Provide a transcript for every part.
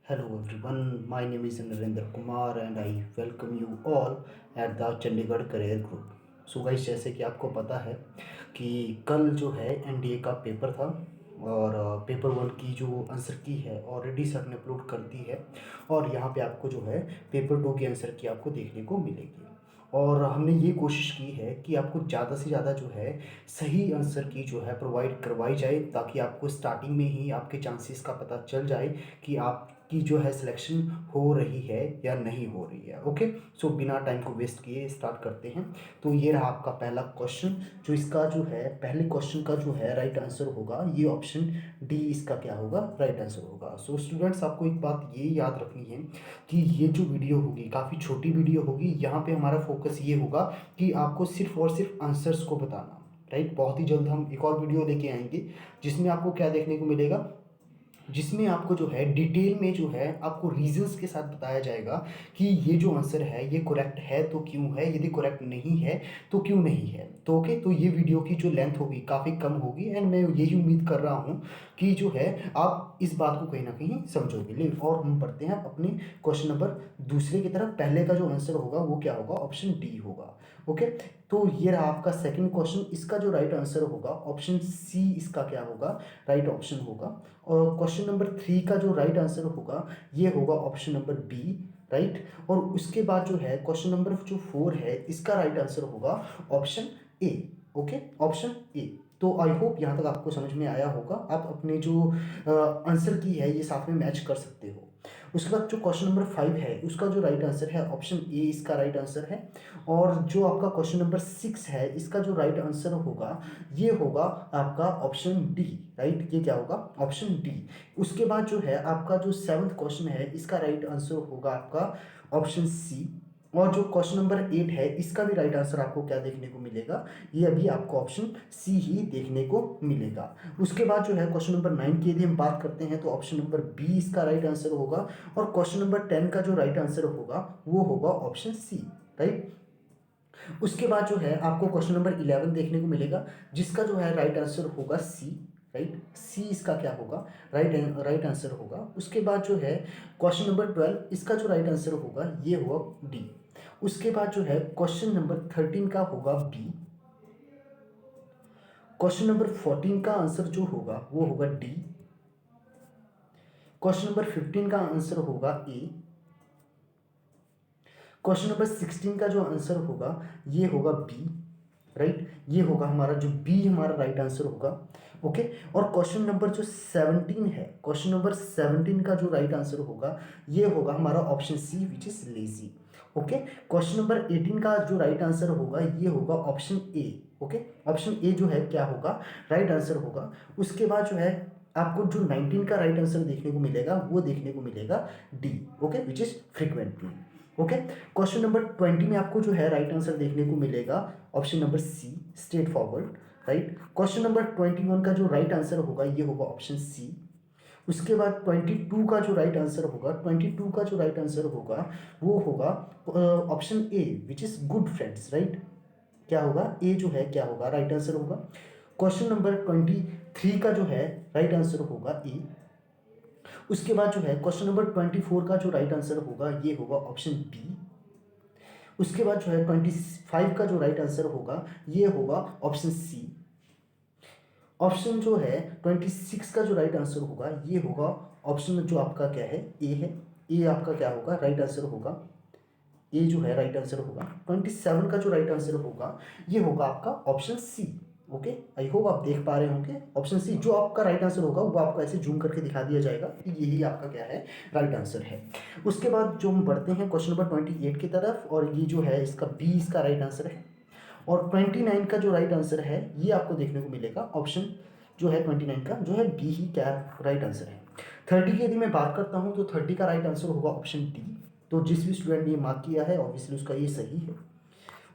Hello everyone, my name is Narendra Kumar and I welcome you all at the Chandigarh career group. So guys, जैसे कि आपको पता है कि कल जो है एनडीए का पेपर था और पेपर वन की जो आंसर की है ऑलरेडी सर ने अपलोड कर दी है और यहाँ पे आपको जो है पेपर टू की आंसर की आपको देखने को मिलेगी। और हमने ये कोशिश की है कि आपको ज़्यादा से ज़्यादा जो है सही आंसर की जो है प्रोवाइड करवाई जाए, ताकि आपको स्टार्टिंग में ही आपके चांसेस का पता चल जाए कि आपकी जो है सिलेक्शन हो रही है या नहीं हो रही है। ओके, सो बिना टाइम को वेस्ट किए स्टार्ट करते हैं। तो ये रहा आपका पहला क्वेश्चन। जो इसका जो है पहले क्वेश्चन का जो है राइट आंसर होगा ये ऑप्शन डी, इसका क्या होगा राइट आंसर होगा। सो स्टूडेंट्स, आपको एक बात ये याद रखनी है कि ये जो वीडियो होगी काफ़ी छोटी वीडियो होगी। यहाँ पे हमारा फोकस ये होगा कि आपको सिर्फ और सिर्फ आंसर्स को बताना। राइट, बहुत ही जल्द हम एक और वीडियो लेके आएंगे जिसमें आपको क्या देखने को मिलेगा, जिसमें आपको जो है डिटेल में जो है आपको रीजंस के साथ बताया जाएगा कि ये जो आंसर है ये करेक्ट है तो क्यों है, यदि करेक्ट नहीं है तो क्यों नहीं है। तो ओके, तो ये वीडियो की जो लेंथ होगी काफ़ी कम होगी एंड मैं यही उम्मीद कर रहा हूँ कि जो है आप इस बात को कहीं ना कहीं समझोगे। ले और हम पढ़ते हैं अपने क्वेश्चन नंबर दूसरे की तरफ। पहले का जो आंसर होगा वो क्या होगा, ऑप्शन डी होगा। ओके, तो ये रहा आपका सेकंड क्वेश्चन। इसका जो राइट आंसर होगा ऑप्शन सी, इसका क्या होगा राइट ऑप्शन होगा। और क्वेश्चन नंबर थ्री का जो राइट आंसर होगा ये होगा ऑप्शन नंबर बी, राइट। और उसके बाद जो है क्वेश्चन नंबर जो फोर है इसका राइट आंसर होगा ऑप्शन ए। ओके, ऑप्शन ए। तो आई होप यहाँ तक आपको समझ में आया होगा। आप अपने जो आंसर की है ये साथ में मैच कर सकते हो। उसके बाद जो क्वेश्चन नंबर फाइव है उसका जो राइट आंसर है ऑप्शन ए, इसका राइट आंसर है। और जो आपका क्वेश्चन नंबर सिक्स है इसका जो राइट आंसर होगा ये होगा आपका ऑप्शन डी, राइट। ये क्या होगा, ऑप्शन डी। उसके बाद जो है आपका जो सेवंथ क्वेश्चन है इसका राइट आंसर होगा आपका ऑप्शन सी। और जो क्वेश्चन नंबर एट है इसका भी राइट आंसर आपको क्या देखने को मिलेगा, ये अभी आपको ऑप्शन सी ही देखने को मिलेगा। उसके बाद जो है क्वेश्चन नंबर नाइन की यदि हम बात करते हैं तो ऑप्शन नंबर बी इसका राइट आंसर होगा। और क्वेश्चन नंबर टेन का जो राइट आंसर होगा वो होगा ऑप्शन सी, राइट। उसके बाद जो है आपको क्वेश्चन नंबर 11 देखने को मिलेगा जिसका जो है राइट आंसर होगा सी, राइट। सी इसका क्या होगा, राइट आंसर होगा। उसके बाद जो है क्वेश्चन नंबर 12 इसका जो राइट आंसर होगा ये होगा डी। उसके बाद जो है क्वेश्चन नंबर 13 का होगा बी। क्वेश्चन नंबर 14 का आंसर जो होगा वो होगा डी। क्वेश्चन नंबर 15 का आंसर होगा ए। क्वेश्चन नंबर 16 का जो आंसर होगा ये होगा बी, राइट। ये होगा हमारा जो बी हमारा राइट आंसर होगा। ओके, और क्वेश्चन नंबर जो 17 है, क्वेश्चन नंबर 17 का जो राइट आंसर होगा ये होगा हमारा option C which is lazy. Okay, question number 18 का जो राइट आंसर होगा ये होगा option A. Okay, option A जो है क्या होगा राइट आंसर होगा। उसके बाद जो है आपको जो 19 का राइट आंसर देखने को मिलेगा वो देखने को मिलेगा D. Okay, which is frequently. Okay, question number 20 में आपको जो है राइट आंसर देखने को मिलेगा option number C, straightforward, right. Question number 21 का जो राइट आंसर होगा ये होगा ऑप्शन सी। उसके बाद 22 का जो राइट आंसर होगा, 22 का जो राइट आंसर होगा वो होगा option A which is good friends, right. क्या होगा, ए जो है क्या होगा राइट आंसर होगा। क्वेश्चन नंबर 23 का जो है राइट आंसर होगा ए। उसके बाद जो है क्वेश्चन नंबर 24 का जो राइट आंसर होगा ये होगा ऑप्शन बी। उसके बाद जो है 25 का जो राइट आंसर होगा ये होगा ऑप्शन सी। ऑप्शन जो है 26 का जो राइट आंसर होगा ये होगा ऑप्शन जो आपका क्या है, ए है। ए आपका क्या होगा राइट आंसर होगा, ए जो है राइट आंसर होगा। 27 का जो राइट आंसर होगा ये होगा आपका option C. Okay, I hope आप देख पा रहे होंगे ऑप्शन सी। जो आपका राइट आंसर होगा वो आपको ऐसे जूम करके दिखा दिया जाएगा कि यही आपका क्या है राइट आंसर है। उसके बाद जो हम बढ़ते हैं क्वेश्चन नंबर 28 की तरफ, और ये जो है इसका बी इसका राइट आंसर है। और 29 का जो राइट आंसर है ये आपको देखने को मिलेगा ऑप्शन जो है 29 का जो है बी ही क्या राइट आंसर है। 30 की यदि मैं बात करता हूँ तो 30 का राइट आंसर होगा ऑप्शन डी। तो जिस भी स्टूडेंट ने ये मार्क किया है ऑब्वियसली उसका ये सही है।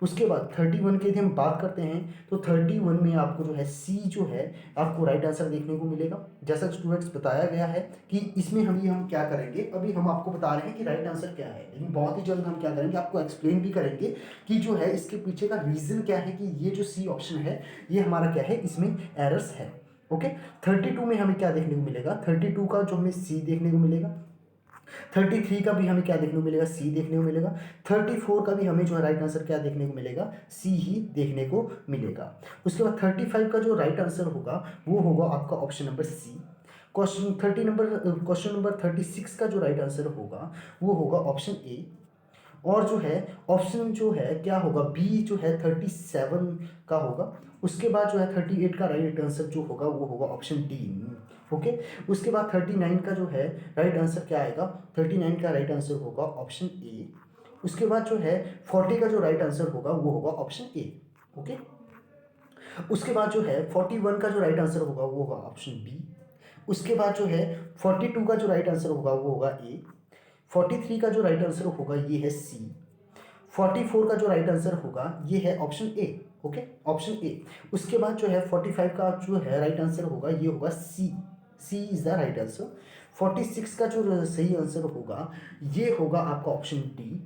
उसके बाद 31 की यदि हम बात करते हैं तो 31 में आपको जो है सी जो है आपको राइट आंसर देखने को मिलेगा। जैसा स्टूडेंट्स बताया गया है कि इसमें हम क्या करेंगे, अभी हम आपको बता रहे हैं कि राइट आंसर क्या है, लेकिन बहुत ही जल्द हम क्या करेंगे आपको एक्सप्लेन भी करेंगे कि जो है इसके पीछे का रीज़न क्या है कि ये जो सी ऑप्शन है ये हमारा क्या है, इसमें एरर्स है। ओके, 32 में हमें क्या देखने को मिलेगा, 32 का जो हमें सी देखने को मिलेगा। 33 का भी हमें क्या देखने को मिलेगा, सी देखने को मिलेगा। 34 का भी हमें जो है राइट आंसर क्या देखने को मिलेगा, सी ही देखने को मिलेगा। उसके बाद 35 का जो राइट आंसर होगा वो होगा आपका option number C. Question number 36 का जो राइट आंसर होगा वो होगा ऑप्शन ए। और जो है ऑप्शन जो है क्या होगा, बी जो है 37 का होगा। उसके बाद जो है 38 का राइट आंसर जो होगा वो होगा ऑप्शन डी। ओके। उसके बाद 39 का जो है राइट आंसर क्या आएगा, 39 का राइट आंसर होगा ऑप्शन ए। उसके बाद जो है 40 का जो राइट आंसर होगा वो होगा ऑप्शन ए। ओके। उसके बाद जो है 41 का जो राइट आंसर होगा वो होगा ऑप्शन बी। उसके बाद जो है 42 का जो राइट आंसर होगा वो होगा ए। 43 का जो राइट आंसर होगा ये है सी। 44 का जो राइट आंसर होगा ये है ऑप्शन ए। ओके, ऑप्शन ए। उसके बाद जो है 45 का जो है राइट आंसर होगा ये होगा सी। सी इज द राइट आंसर। 46 का जो सही आंसर होगा ये होगा आपका ऑप्शन डी।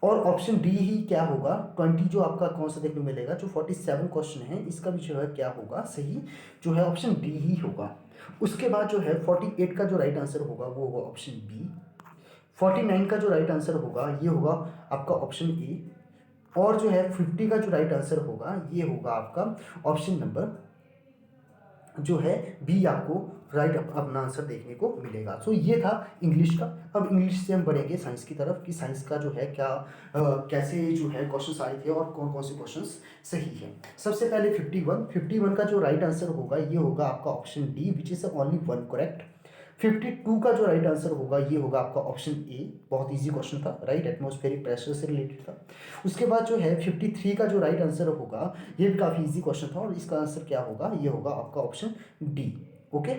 और ऑप्शन डी ही क्या होगा, 20 जो आपका कौन सा देखने को मिलेगा, जो 47 क्वेश्चन है इसका भी जो है क्या होगा, सही जो है ऑप्शन डी ही होगा। उसके बाद जो है 48 का जो राइट आंसर होगा वो होगा ऑप्शन बी। 49 का जो राइट आंसर होगा ये होगा आपका ऑप्शन ए। और जो है 50 का जो राइट आंसर होगा ये होगा आपका ऑप्शन नंबर जो है बी, आपको राइट अपना आंसर देखने को मिलेगा। सो ये था इंग्लिश का। अब इंग्लिश से हम बढ़ेंगे साइंस की तरफ कि साइंस का जो है क्या कैसे जो है क्वेश्चंस आए थे और कौन कौन से क्वेश्चंस सही है। सबसे पहले 51 का जो राइट आंसर होगा ये होगा आपका option D, which is only one correct. 52 का जो राइट आंसर होगा ये होगा आपका ऑप्शन ए। बहुत इजी क्वेश्चन था, राइट, एटमॉस्फेरिक प्रेशर से रिलेटेड था। उसके बाद जो है 53 का जो राइट आंसर होगा ये भी काफ़ी इजी क्वेश्चन था और इसका आंसर क्या होगा, ये होगा आपका ऑप्शन डी। ओके।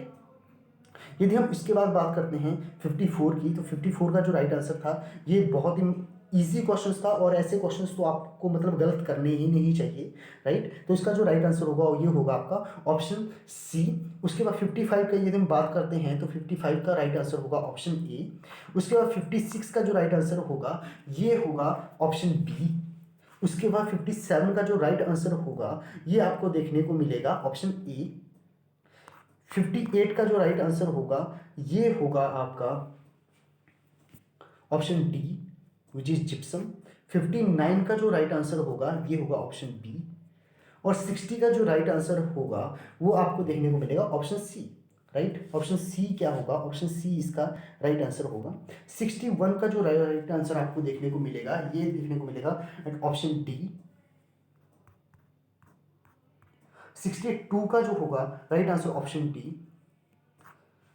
यदि हम इसके बाद बात करते हैं 54 की, तो 54 का जो राइट आंसर था ये बहुत ही इजी क्वेश्चंस था और ऐसे क्वेश्चंस तो आपको मतलब गलत करने ही नहीं चाहिए, राइट। तो इसका जो राइट आंसर होगा ये होगा आपका ऑप्शन सी। उसके बाद 55 का यदि हम बात करते हैं तो 55 का राइट आंसर होगा ऑप्शन ए। उसके बाद 56 का जो राइट आंसर होगा ये होगा ऑप्शन बी। उसके बाद 57 का जो राइट आंसर होगा ये आपको देखने को मिलेगा ऑप्शन ए। 58 का जो राइट आंसर होगा ये होगा आपका option D, which is gypsum. 59 का जो राइट आंसर होगा ये होगा ऑप्शन बी। और 60 का जो राइट आंसर होगा वो आपको देखने को मिलेगा option C, right. Option C क्या होगा, ऑप्शन सी इसका राइट आंसर होगा। 61 का जो राइट आंसर आपको देखने को मिलेगा ये देखने को मिलेगा ऑप्शन डी। 62 का जो होगा राइट आंसर ऑप्शन डी।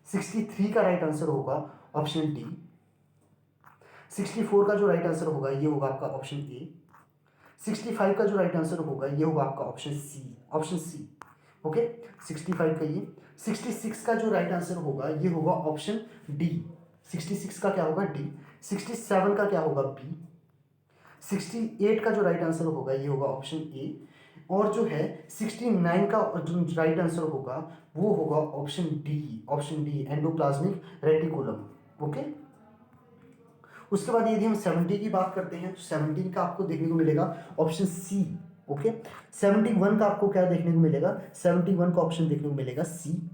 63 का राइट आंसर होगा ऑप्शन डी। 64 का जो राइट आंसर होगा ये होगा आपका ऑप्शन ए। 65 का जो राइट आंसर होगा ये होगा आपका option C, option C. Okay, 65 का ये। 66 का जो राइट आंसर होगा ये होगा ऑप्शन डी। 66 का क्या होगा, डी। 67 का क्या होगा, बी। 68 का जो राइट आंसर होगा ये होगा ऑप्शन ए। और जो है 69 का जो राइट आंसर होगा वो होगा option D, option D, endoplasmic reticulum. Okay. उसके बाद यदि हम 70 की बात करते हैं तो 70 का आपको देखने को मिलेगा ऑप्शन सी। ओके। 71 का आपको क्या देखने को मिलेगा, 71 का ऑप्शन देखने को मिलेगा सी।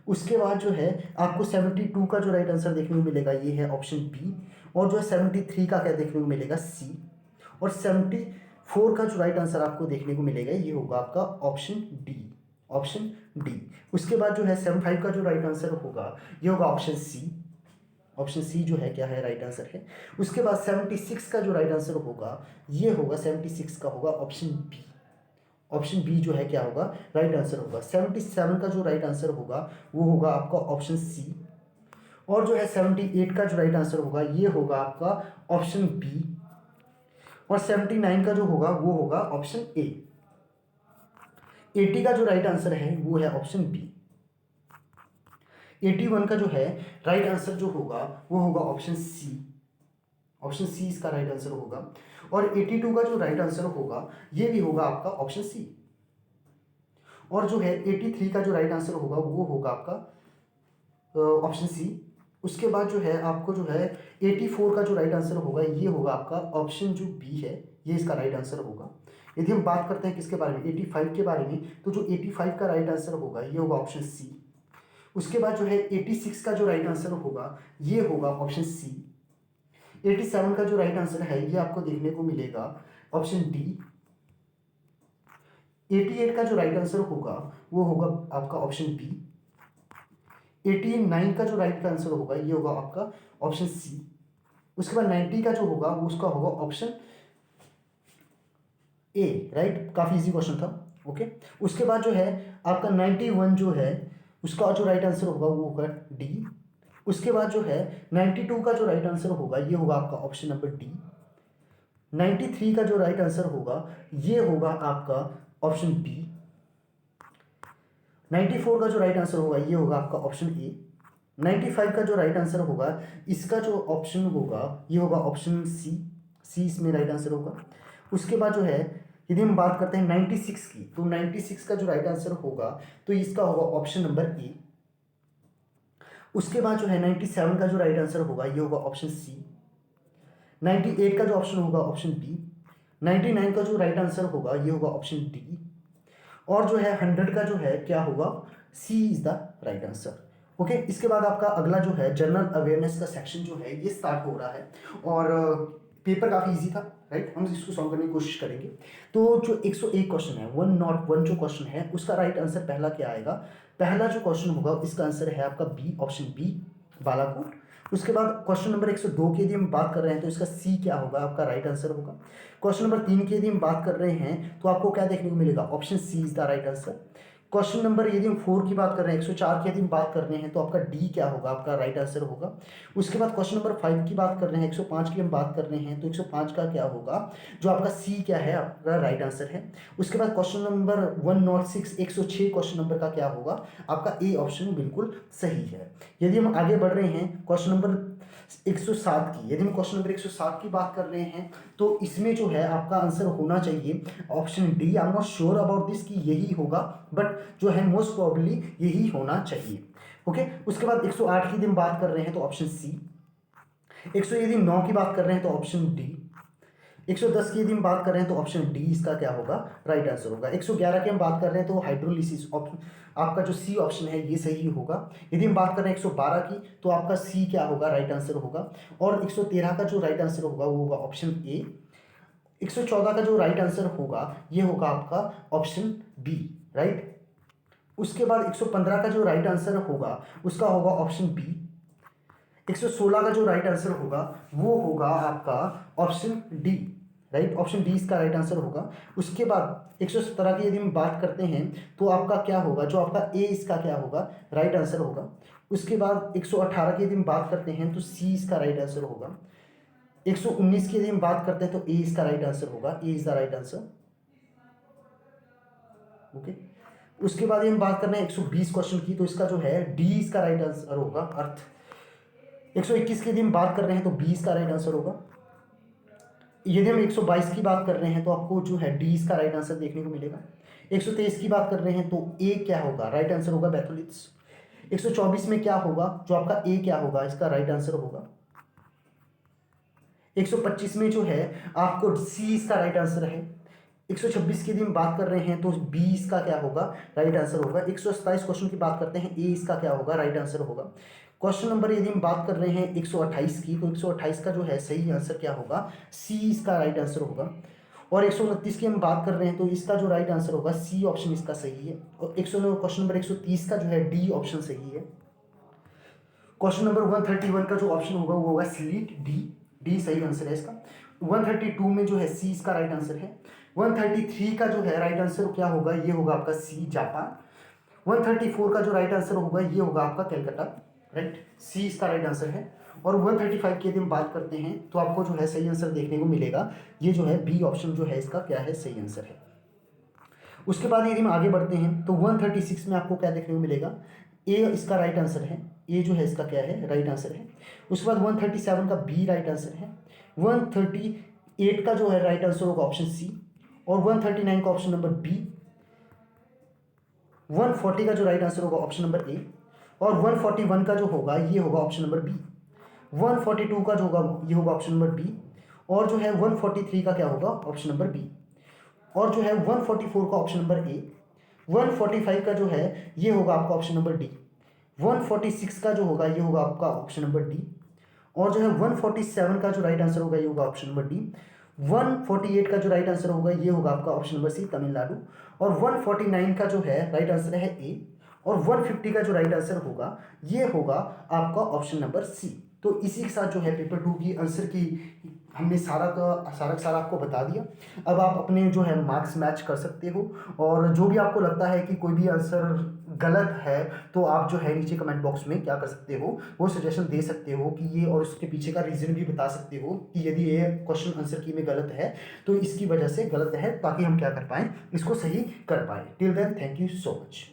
उसके बाद जो है आपको 72 का जो राइट आंसर देखने को मिलेगा ये है ऑप्शन बी। और जो है 73 का क्या देखने को मिलेगा, सी। और 74 का जो राइट आंसर आपको देखने को मिलेगा ये होगा आपका ऑप्शन डी, ऑप्शन डी। उसके बाद जो है 75 का जो राइट आंसर होगा ये होगा ऑप्शन सी। ऑप्शन सी जो है क्या है, राइट आंसर है। उसके बाद 76 का जो राइट आंसर होगा ये होगा 76 का होगा ऑप्शन बी। ऑप्शन बी जो है क्या होगा, राइट आंसर होगा। 77 का जो राइट आंसर होगा वो होगा आपका ऑप्शन सी। और जो है 78 का जो राइट आंसर होगा ये होगा आपका ऑप्शन बी। और 79 का जो होगा वो होगा ऑप्शन ए। 80 का जो राइट आंसर है वो है ऑप्शन बी। 81 का जो है राइट आंसर जो होगा वो होगा ऑप्शन सी, ऑप्शन सी इसका राइट आंसर होगा। और 82 का जो राइट आंसर होगा ये भी होगा आपका ऑप्शन सी। और जो है 83 का जो राइट आंसर होगा वो होगा आपका ऑप्शन सी। उसके बाद जो है आपको जो है 84 का जो राइट आंसर होगा ये होगा आपका ऑप्शन जो बी है, ये इसका राइट आंसर होगा। यदि हम बात करते हैं किसके बारे में, 85 के बारे में, तो जो 85 का राइट आंसर होगा ये होगा ऑप्शन सी। उसके बाद जो है 86 का जो राइट आंसर होगा ये होगा ऑप्शन सी। 87 का जो राइट आंसर है ये आपको देखने को मिलेगा ऑप्शन डी। 88 का जो राइट आंसर होगा वो होगा आपका ऑप्शन बी। 89 का जो राइट आंसर होगा ये होगा आपका ऑप्शन सी। उसके बाद 90 का जो होगा वो उसका होगा ऑप्शन ए, राइट। काफी इजी क्वेश्चन था। ओके, उसके बाद जो है आपका 91 जो है उसका जो राइट आंसर होगा वो होगा डी। उसके बाद जो है 92 का जो राइट आंसर होगा ये होगा आपका ऑप्शन नंबर डी। 93 का जो राइट आंसर होगा ये होगा आपका ऑप्शन बी। 94 का जो राइट आंसर होगा ये होगा आपका ऑप्शन ए। 95 का जो राइट आंसर होगा इसका जो ऑप्शन होगा ये होगा ऑप्शन सी। सी इसमें राइट आंसर होगा। उसके बाद जो है यदि हम बात करते हैं 96 की, तो 96 का जो राइट आंसर होगा तो इसका होगा ऑप्शन नंबर ए। उसके बाद जो है 97 का जो राइट आंसर होगा ये होगा ऑप्शन सी। 98 का जो ऑप्शन होगा ऑप्शन बी। 99 का जो राइट आंसर होगा ये होगा ऑप्शन डी। और जो है 100 का जो है क्या होगा, C is the right answer. Okay, इसके बाद आपका अगला जो है जनरल अवेयरनेस का सेक्शन जो है ये स्टार्ट हो रहा है और पेपर काफ़ी इजी था, राइट। हम इसको सॉल्व करने की कोशिश करेंगे। तो जो 101 क्वेश्चन है, 101 जो क्वेश्चन है उसका राइट आंसर पहला क्या आएगा। पहला जो क्वेश्चन होगा इसका आंसर है आपका बी, ऑप्शन बी, बालाकोट। उसके बाद क्वेश्चन नंबर 102 की यदि हम बात कर रहे हैं तो इसका सी क्या होगा, आपका राइट आंसर होगा। क्वेश्चन नंबर 3 की यदि हम बात कर रहे हैं तो आपको क्या देखने को मिलेगा, option C is the right answer. Question number यदि हम 4 की बात कर रहे हैं, 104 की यदि हम बात कर रहे हैं तो आपका डी क्या होगा, आपका राइट आंसर होगा। उसके बाद क्वेश्चन नंबर 5 की बात कर रहे हैं, 105 की हम बात कर रहे हैं तो 105 का क्या होगा, जो आपका सी क्या है आपका राइट आंसर है। उसके बाद क्वेश्चन नंबर 106, 106 क्वेश्चन नंबर का क्या होगा, आपका ए ऑप्शन बिल्कुल सही है। यदि हम आगे बढ़ रहे हैं क्वेश्चन नंबर 107 की, यदि हम क्वेश्चन नंबर 107 की बात कर रहे हैं तो इसमें जो है आपका आंसर होना चाहिए option D. I am not sure about this कि यही होगा, बट जो है मोस्ट प्रॉब्ली यही होना चाहिए। ओके, उसके बाद 108 की यदि हम बात कर रहे हैं तो ऑप्शन सी। 109 की बात कर रहे हैं तो ऑप्शन डी। 110 की यदि हम बात कर रहे हैं तो ऑप्शन डी इसका क्या होगा, राइट आंसर होगा। 111 की हम बात कर रहे हैं तो हाइड्रोलिसिस आपका जो सी ऑप्शन है ये सही होगा। यदि हम बात कर रहे हैं 112 की तो आपका सी क्या होगा, राइट आंसर होगा। और 113 का जो राइट आंसर होगा वो होगा ऑप्शन ए। 114 का जो राइट आंसर होगा ये होगा आपका ऑप्शन बी, राइट। उसके बाद 115 का जो राइट आंसर होगा उसका होगा ऑप्शन बी। 116 का जो राइट आंसर होगा वो होगा आपका option D, right. Option D इसका राइट आंसर होगा। उसके बाद 117 की यदि हम बात करते हैं तो आपका क्या होगा, जो आपका ए इसका क्या होगा, राइट आंसर होगा। उसके बाद 118 की यदि हम बात करते हैं तो सी इसका राइट आंसर होगा। 119 की यदि हम बात करते हैं तो ए इसका राइट आंसर होगा, A is the right answer. Okay, उसके बाद हम बात कर रहे हैं 120 क्वेश्चन की, तो इसका जो है डी इसका राइट आंसर होगा, अर्थ। 121 की यदि हम बात कर रहे हैं तो बी इसका राइट आंसर होगा। यदि हम 122 की बात कर रहे हैं तो आपको जो है डी इसका राइट आंसर देखने को मिलेगा। 123 की बात कर रहे हैं तो ए क्या होगा, राइट आंसर होगा बैथोलिट्स। 124 में क्या होगा, जो आपका ए क्या होगा, इसका राइट आंसर होगा। 125 में जो है आपको सी इसका राइट आंसर है। 126 की यदि हम बात कर रहे हैं तो बी इसका क्या होगा, राइट आंसर होगा। 127 क्वेश्चन की बात करते हैं, ए इसका क्या होगा, राइट आंसर होगा। क्वेश्चन नंबर यदि हम बात कर रहे हैं 128 की, तो 128 का जो है सही आंसर क्या होगा, सी इसका राइट आंसर होगा। और 129 की हम बात कर रहे हैं तो इसका जो राइट आंसर होगा सी ऑप्शन इसका सही है। और क्वेश्चन नंबर 130 का जो है डी ऑप्शन सही है। क्वेश्चन नंबर 131 का जो ऑप्शन होगा वो होगा स्लीट, डी, डी सही आंसर है इसका। 132 में जो है सी इसका राइट आंसर है। 133 का जो है राइट आंसर क्या होगा, ये होगा आपका सी, जापान। 134 का जो राइट आंसर होगा ये होगा आपका कलकत्ता, राइट। सी इसका राइट आंसर है। और 135 की यदि हम बात करते हैं तो आपको जो है सही आंसर देखने को मिलेगा, ये जो है बी ऑप्शन जो है इसका क्या है, सही आंसर है। उसके बाद यदि हम आगे बढ़ते हैं तो 136 में आपको क्या देखने को मिलेगा, ए इसका राइट आंसर है, ए जो है इसका क्या है, राइट आंसर है। उसके बाद 137 का बी राइट आंसर है। 138 का जो है राइट आंसर होगा ऑप्शन सी। और 139 का ऑप्शन नंबर बी। 140 का जो राइट आंसर होगा ऑप्शन नंबर ए। और 141 का जो होगा ये होगा ऑप्शन नंबर बी। 142 का जो होगा ये होगा ऑप्शन नंबर बी। और जो है 143 का क्या होगा, ऑप्शन नंबर बी। और जो है 144 का ऑप्शन नंबर ए। 145 का जो है ये होगा आपका ऑप्शन नंबर डी। 146 का जो होगा ये होगा आपका ऑप्शन नंबर डी। और जो है 147 का जो राइट आंसर होगा ये होगा ऑप्शन नंबर डी। 148 का जो राइट आंसर होगा ये होगा आपका ऑप्शन नंबर सी, तमिलनाडु। और 149 का जो है राइट आंसर है ए। और 150 का जो राइट आंसर होगा ये होगा आपका ऑप्शन नंबर सी। तो इसी के साथ जो है पेपर 2 की आंसर की हमने सारा आपको बता दिया। अब आप अपने जो है मार्क्स मैच कर सकते हो, और जो भी आपको लगता है कि कोई भी आंसर गलत है तो आप जो है नीचे कमेंट बॉक्स में क्या कर सकते हो, वो सजेशन दे सकते हो कि ये, और उसके पीछे का रीज़न भी बता सकते हो कि यदि ये क्वेश्चन आंसर की में गलत है तो इसकी वजह से गलत है, ताकि हम क्या कर पाएँ, इसको सही कर पाएँ। Till then, thank you so much.